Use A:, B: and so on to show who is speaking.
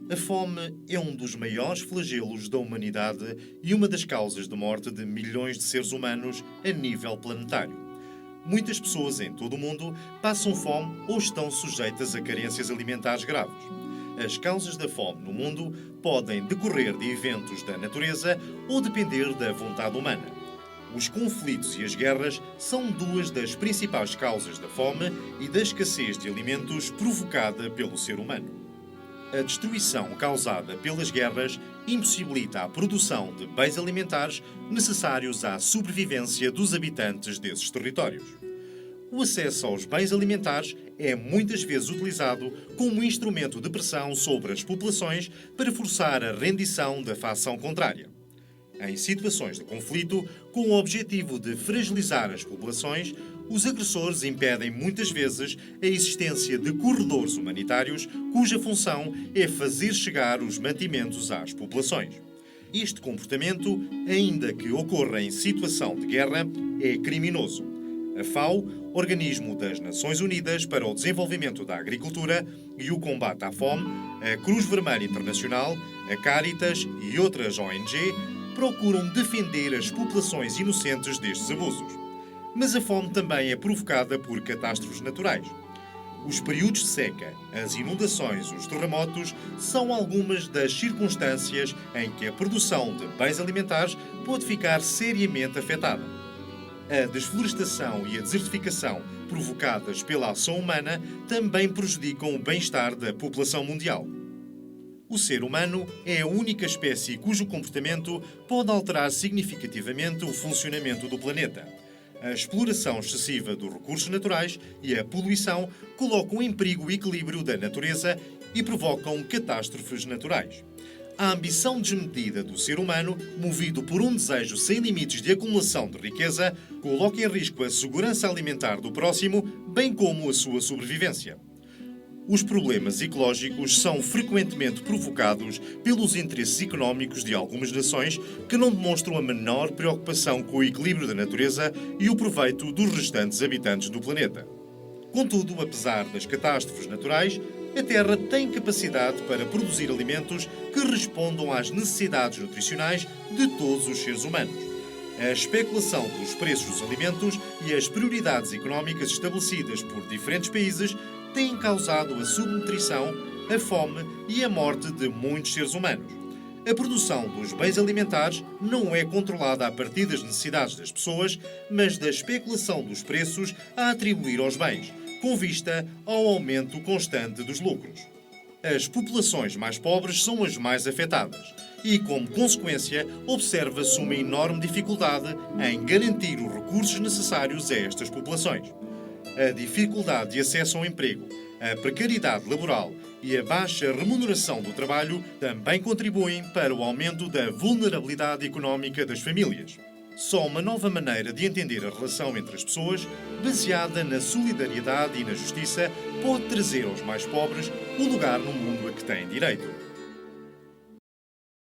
A: A fome é um dos maiores flagelos da humanidade e uma das causas de morte de milhões de seres humanos a nível planetário. Muitas pessoas em todo o mundo passam fome ou estão sujeitas a carências alimentares graves. As causas da fome no mundo podem decorrer de eventos da natureza ou depender da vontade humana. Os conflitos e as guerras são duas das principais causas da fome e da escassez de alimentos provocada pelo ser humano. A destruição causada pelas guerras impossibilita a produção de bens alimentares necessários à sobrevivência dos habitantes desses territórios. O acesso aos bens alimentares é muitas vezes utilizado como instrumento de pressão sobre as populações para forçar a rendição da facção contrária. Em situações de conflito, com o objetivo de fragilizar as populações, os agressores impedem muitas vezes a existência de corredores humanitários cuja função é fazer chegar os mantimentos às populações. Este comportamento, ainda que ocorra em situação de guerra, é criminoso. A FAO, Organismo das Nações Unidas para o Desenvolvimento da Agricultura e o Combate à Fome, a Cruz Vermelha Internacional, a Caritas e outras ONG procuram defender as populações inocentes destes abusos. Mas a fome também é provocada por catástrofes naturais. Os períodos de seca, as inundações, os terremotos são algumas das circunstâncias em que a produção de bens alimentares pode ficar seriamente afetada. A desflorestação e a desertificação provocadas pela ação humana também prejudicam o bem-estar da população mundial. O ser humano é a única espécie cujo comportamento pode alterar significativamente o funcionamento do planeta. A exploração excessiva dos recursos naturais e a poluição colocam em perigo o equilíbrio da natureza e provocam catástrofes naturais. A ambição desmedida do ser humano, movido por um desejo sem limites de acumulação de riqueza, coloca em risco a segurança alimentar do próximo, bem como a sua sobrevivência. Os problemas ecológicos são frequentemente provocados pelos interesses económicos de algumas nações que não demonstram a menor preocupação com o equilíbrio da natureza e o proveito dos restantes habitantes do planeta. Contudo, apesar das catástrofes naturais, a Terra tem capacidade para produzir alimentos que respondam às necessidades nutricionais de todos os seres humanos. A especulação dos preços dos alimentos e as prioridades económicas estabelecidas por diferentes países têm causado a subnutrição, a fome e a morte de muitos seres humanos. A produção dos bens alimentares não é controlada a partir das necessidades das pessoas, mas da especulação dos preços a atribuir aos bens, com vista ao aumento constante dos lucros. As populações mais pobres são as mais afetadas e, como consequência, observa-se uma enorme dificuldade em garantir os recursos necessários a estas populações. A dificuldade de acesso ao emprego, a precariedade laboral e a baixa remuneração do trabalho também contribuem para o aumento da vulnerabilidade económica das famílias. Só uma nova maneira de entender a relação entre as pessoas, baseada na solidariedade e na justiça, pode trazer aos mais pobres o lugar no mundo a que têm direito.